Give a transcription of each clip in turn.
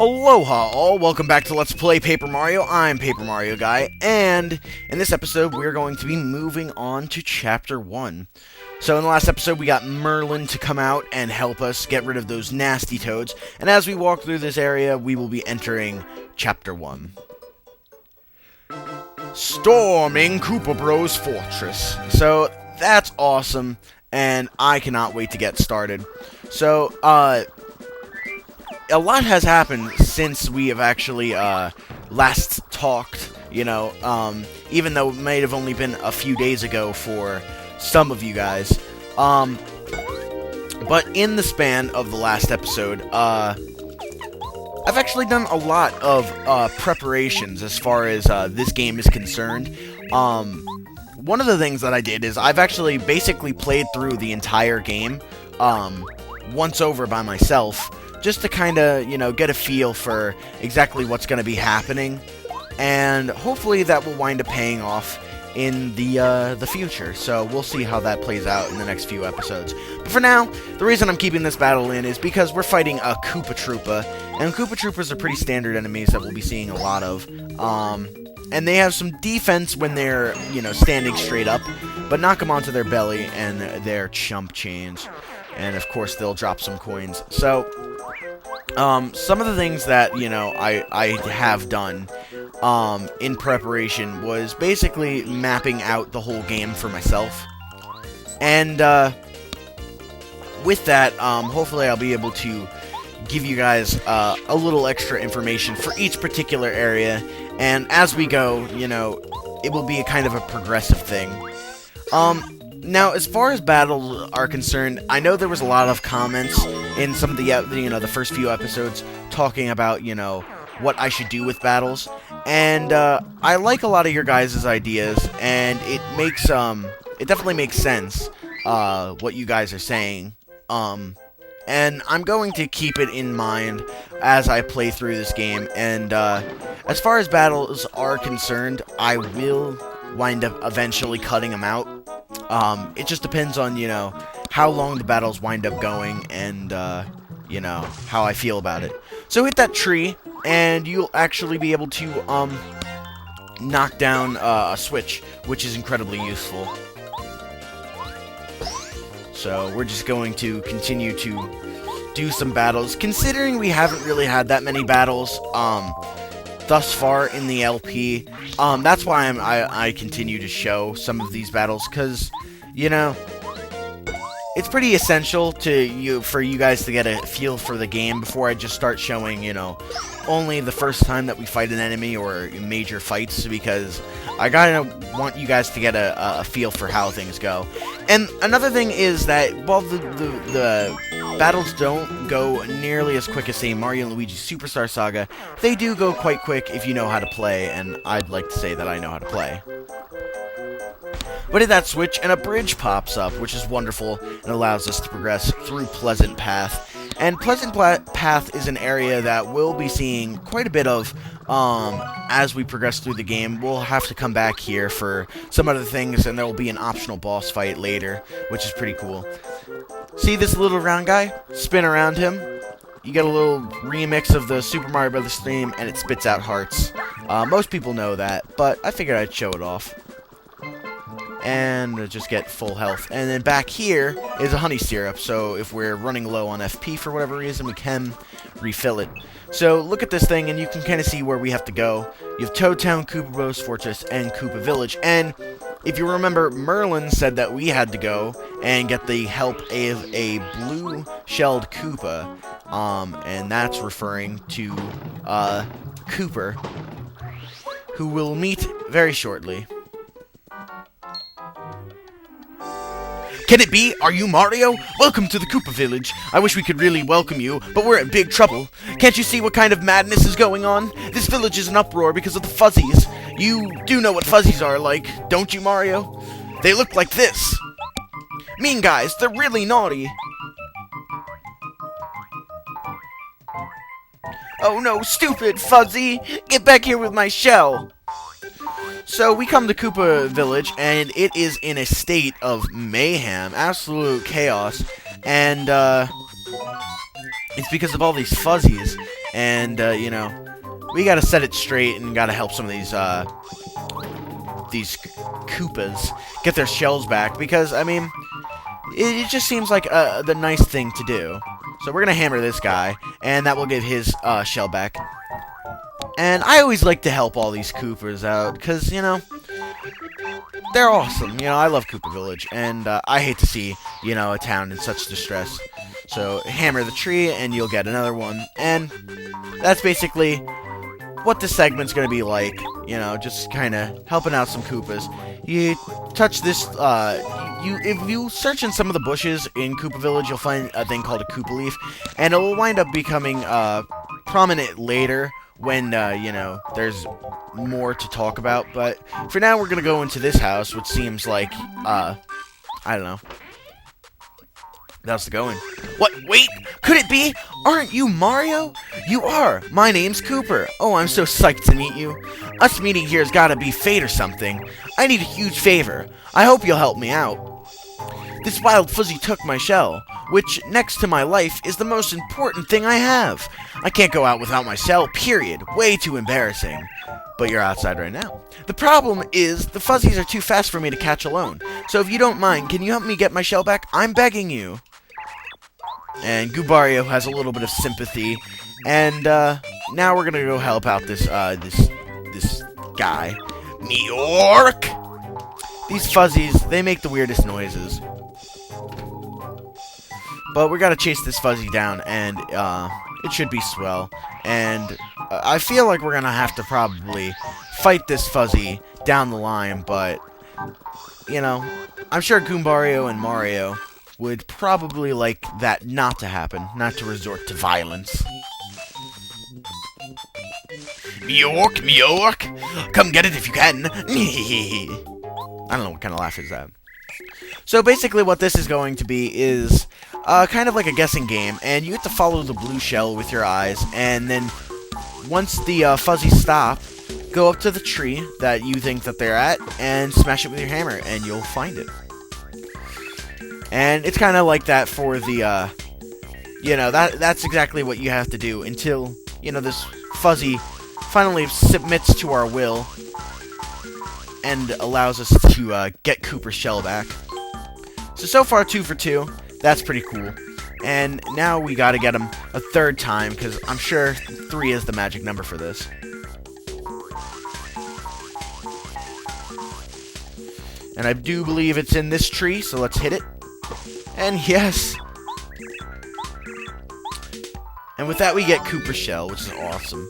Aloha all, welcome back to Let's Play Paper Mario. I'm Paper Mario Guy, and in this episode we're going to be moving on to Chapter 1. So in the last episode we got Merlin to come out and help us get rid of those nasty toads, and as we walk through this area we will be entering Chapter 1. Storming Koopa Bros Fortress. So that's awesome, and I cannot wait to get started. So, a lot has happened since we have actually, last talked, even though it might have only been a few days ago for some of you guys. But in the span of the last episode, I've actually done a lot of, preparations as far as, this game is concerned. One of the things that I did is I've actually basically played through the entire game, once over by myself, just to kind of, get a feel for exactly what's going to be happening, and hopefully that will wind up paying off in the future. So we'll see how that plays out in the next few episodes. But for now, the reason I'm keeping this battle in is because we're fighting a Koopa Troopa, and Koopa Troopas are pretty standard enemies that we'll be seeing a lot of. And they have some defense when they're, standing straight up, but knock them onto their belly and their chump change. And of course they'll drop some coins. So some of the things that, I have done in preparation was basically mapping out the whole game for myself. And with that, hopefully I'll be able to give you guys a little extra information for each particular area. And as we go, it will be a kind of a progressive thing. Now, as far as battles are concerned, I know there was a lot of comments in some of the first few episodes talking about, what I should do with battles, and I like a lot of your guys' ideas, and it definitely makes sense, what you guys are saying, and I'm going to keep it in mind as I play through this game, and as far as battles are concerned, I will wind up eventually cutting them out. It just depends on, how long the battles wind up going and, how I feel about it. So hit that tree, and you'll actually be able to, knock down a switch, which is incredibly useful. So we're just going to continue to do some battles. Considering we haven't really had that many battles, thus far in the LP, that's why I continue to show some of these battles, because, it's pretty essential for you guys to get a feel for the game before I just start showing, only the first time that we fight an enemy or major fights, because I gotta want you guys to get a feel for how things go. And another thing is that while the battles don't go nearly as quick as, say, Mario and Luigi's Superstar Saga, they do go quite quick if you know how to play, and I'd like to say that I know how to play. But hit that switch, and a bridge pops up, which is wonderful, and allows us to progress through Pleasant Path. And Pleasant Path is an area that we'll be seeing quite a bit of as we progress through the game. We'll have to come back here for some other things, and there will be an optional boss fight later, which is pretty cool. See this little round guy? Spin around him. You get a little remix of the Super Mario Bros. Theme, and it spits out hearts. Most people know that, but I figured I'd show it off. And just get full health. And then back here is a honey syrup, so if we're running low on FP for whatever reason, we can refill it. So look at this thing, and you can kind of see where we have to go. You have Toad Town, Koopa Bros Fortress, and Koopa Village. And if you remember, Merlin said that we had to go and get the help of a blue-shelled Koopa, and that's referring to Cooper, who we'll meet very shortly. Can it be? Are you Mario? Welcome to the Koopa Village. I wish we could really welcome you, but we're in big trouble. Can't you see what kind of madness is going on? This village is in uproar because of the fuzzies. You do know what fuzzies are like, don't you, Mario? They look like this. Mean guys, they're really naughty. Oh no, stupid Fuzzy! Get back here with my shell! So we come to Koopa Village, and it is in a state of mayhem, absolute chaos, and it's because of all these fuzzies. and you know, we gotta set it straight and gotta help some of these Koopas get their shells back, because I mean, it just seems like the nice thing to do. So we're gonna hammer this guy, and that will give his shell back. And I always like to help all these Koopas out, because, you know, they're awesome. You know, I love Koopa Village, and I hate to see, you know, a town in such distress. So hammer the tree, and you'll get another one. And that's basically what this segment's going to be like. You know, just kind of helping out some Koopas. You touch this, if you search in some of the bushes in Koopa Village, you'll find a thing called a Koopa Leaf, and it will wind up becoming prominent later when, you know, there's more to talk about. But for now, we're going to go into this house, which seems like, I don't know. That's the going. What? Wait! Could it be? Aren't you Mario? You are! My name's Cooper. Oh, I'm so psyched to meet you. Us meeting here's gotta be fate or something. I need a huge favor. I hope you'll help me out. This wild fuzzy took my shell, which, next to my life, is the most important thing I have. I can't go out without my shell, period. Way too embarrassing. But you're outside right now. The problem is, the fuzzies are too fast for me to catch alone. So if you don't mind, can you help me get my shell back? I'm begging you. And Goombario has a little bit of sympathy. And, now we're gonna go help out this guy. York! These fuzzies, they make the weirdest noises. But we gotta chase this fuzzy down, and it should be swell. And I feel like we're gonna have to probably fight this fuzzy down the line, but, you know, I'm sure Goombario and Mario would probably like that not to happen, not to resort to violence. York, York! Come get it if you can! I don't know what kind of laugh is that. So basically what this is going to be is kind of like a guessing game, and you have to follow the blue shell with your eyes, and then once the fuzzies stop, go up to the tree that you think that they're at, and smash it with your hammer, and you'll find it. And it's kind of like that for the, you know, that's exactly what you have to do until, you know, this fuzzy finally submits to our will and allows us to get Koopa's shell back. So far 2 for 2. That's pretty cool. And now we gotta get him a third time, because I'm sure 3 is the magic number for this. And I do believe it's in this tree, so let's hit it. And yes! And with that we get Koopa's shell, which is awesome.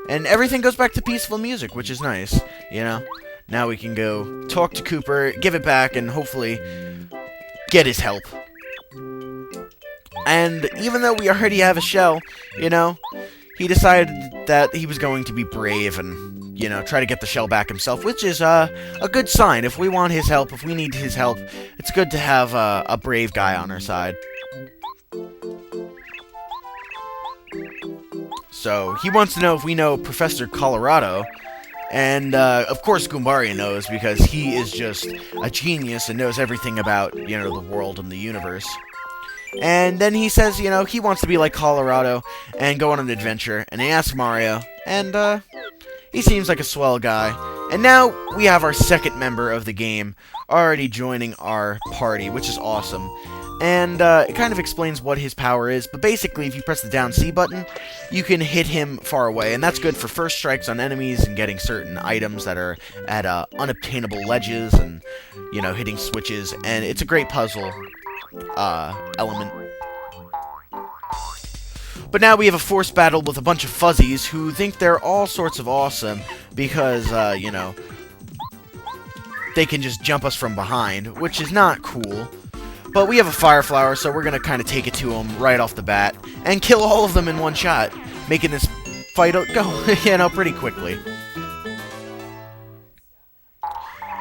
And everything goes back to peaceful music, which is nice, you know? Now we can go talk to Koopa, give it back, and hopefully get his help. And even though we already have a shell, you know, he decided that he was going to be brave and, you know, try to get the shell back himself, which is a good sign. If we want his help, if we need his help, it's good to have a brave guy on our side. So, he wants to know if we know Professor Colorado. And, of course, Goombario knows, because he is just a genius and knows everything about, you know, the world and the universe. And then he says, you know, he wants to be like Colorado and go on an adventure. And he asks Mario, and, he seems like a swell guy. And now we have our second member of the game already joining our party, which is awesome. And it kind of explains what his power is, but basically if you press the down C button, you can hit him far away, and that's good for first strikes on enemies and getting certain items that are at unobtainable ledges and, you know, hitting switches, and it's a great puzzle element. But now we have a forced battle with a bunch of fuzzies who think they're all sorts of awesome because, you know, they can just jump us from behind, which is not cool. But we have a fire flower, so we're gonna kind of take it to them right off the bat and kill all of them in one shot, making this fight go, you know, pretty quickly.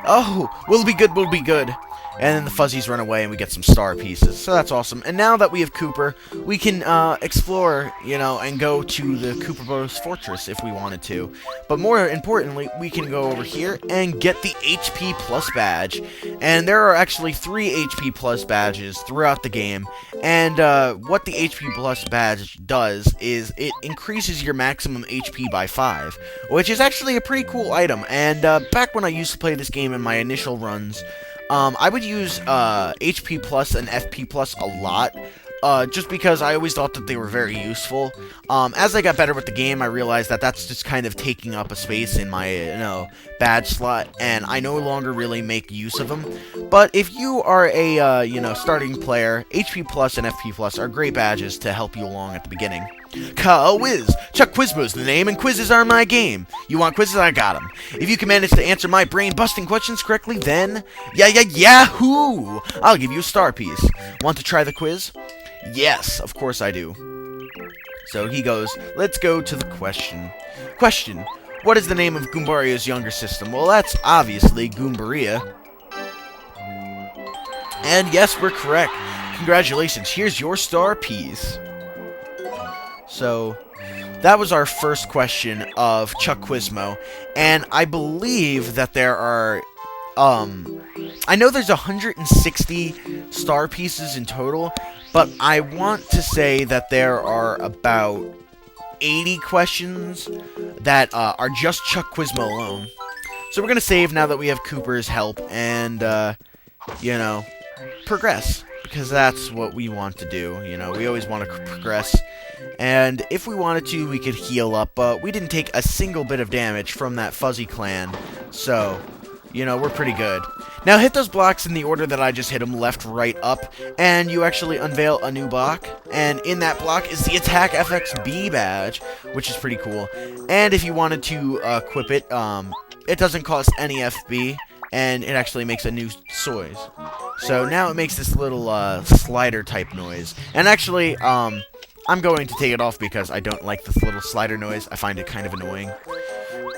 Oh, we'll be good, we'll be good. And then the fuzzies run away and we get some star pieces. So that's awesome. And now that we have Kooper, we can explore, and go to the Koopa Bros fortress if we wanted to. But more importantly, we can go over here and get the HP Plus badge. And there are actually 3 HP Plus badges throughout the game. And what the HP Plus badge does is it increases your maximum HP by 5, which is actually a pretty cool item. And back when I used to play this game in my initial runs, I would use HP Plus and FP Plus a lot, just because I always thought that they were very useful. As I got better with the game, I realized that that's just kind of taking up a space in my, badge slot, and I no longer really make use of them. But if you are a, starting player, HP Plus and FP Plus are great badges to help you along at the beginning. Whiz! Chuck Quizbo's the name, and quizzes are my game. You want quizzes? I got them. If you can manage to answer my brain-busting questions correctly, then... Yahoo! I'll give you a star piece. Want to try the quiz? Yes, of course I do. So he goes, let's go to the question. Question. What is the name of Goombaria's younger system? Well, that's obviously Goombaria. And yes, we're correct. Congratulations, here's your star piece. So, that was our first question of Chuck Quizmo, and I believe that there are, I know there's 160 star pieces in total, but I want to say that there are about 80 questions that are just Chuck Quizmo alone. So we're going to save now that we have Kooper's help and, progress. Because that's what we want to do, we always want to progress. And if we wanted to, we could heal up, but we didn't take a single bit of damage from that fuzzy clan. So, we're pretty good. Now hit those blocks in the order that I just hit them, left, right, up, and you actually unveil a new block. And in that block is the Attack FXB badge, which is pretty cool. And if you wanted to equip it, it doesn't cost any FB. And it actually makes a new noise. So now it makes this little slider type noise. And actually, I'm going to take it off because I don't like this little slider noise. I find it kind of annoying.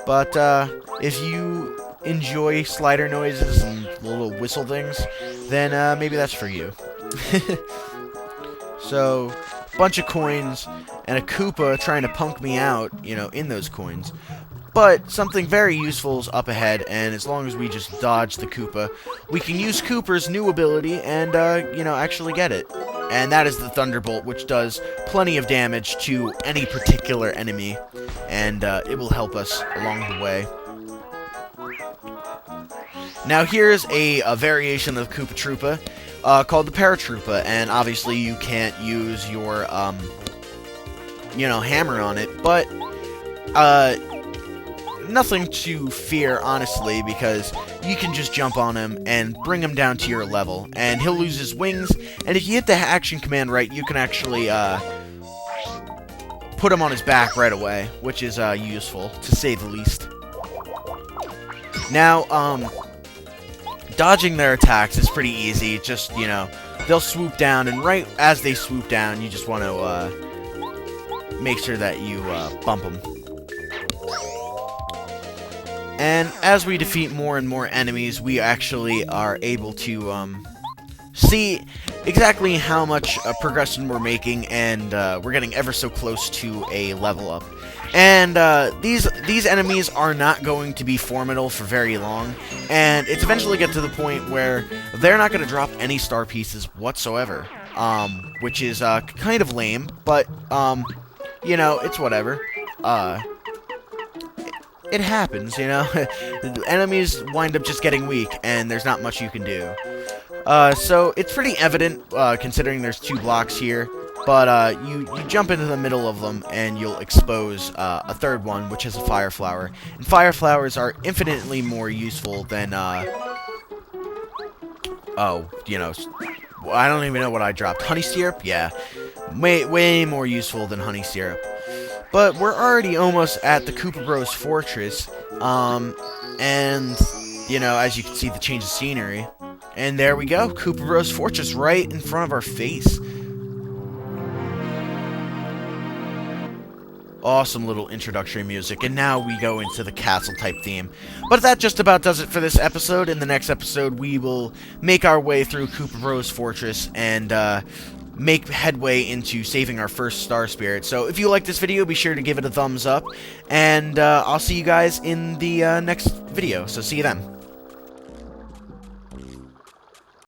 But if you enjoy slider noises and little whistle things, then maybe that's for you. So, bunch of coins and a Koopa trying to punk me out, in those coins. But something very useful is up ahead, and as long as we just dodge the Koopa, we can use Kooper's new ability and, actually get it. And that is the Thunderbolt, which does plenty of damage to any particular enemy, and it will help us along the way. Now here's a variation of Koopa Troopa called the Paratroopa, and obviously you can't use your, hammer on it, but, nothing to fear, honestly, because you can just jump on him and bring him down to your level, and he'll lose his wings, and if you hit the action command right, you can actually, put him on his back right away, which is, useful, to say the least. Now, dodging their attacks is pretty easy, just, they'll swoop down, and right as they swoop down, you just want to, make sure that you, bump them. And as we defeat more and more enemies, we actually are able to see exactly how much progression we're making, and we're getting ever so close to a level up. And these enemies are not going to be formidable for very long, and it's eventually get to the point where they're not going to drop any star pieces whatsoever, which is kind of lame, but it's whatever. It happens, The enemies wind up just getting weak, and there's not much you can do. So it's pretty evident, considering there's 2 blocks here, but you jump into the middle of them, and you'll expose a third one, which is a fire flower. And fire flowers are infinitely more useful than, I don't even know what I dropped. Honey syrup? Yeah. Way more useful than honey syrup. But we're already almost at the Koopa Bros fortress, and, as you can see, the change of scenery. And there we go, Koopa Bros fortress right in front of our face. Awesome little introductory music, and now we go into the castle-type theme. But that just about does it for this episode. In the next episode, we will make our way through Koopa Bros Fortress and make headway into saving our first Star Spirit. So if you like this video, be sure to give it a thumbs up, and I'll see you guys in the next video. So see you then.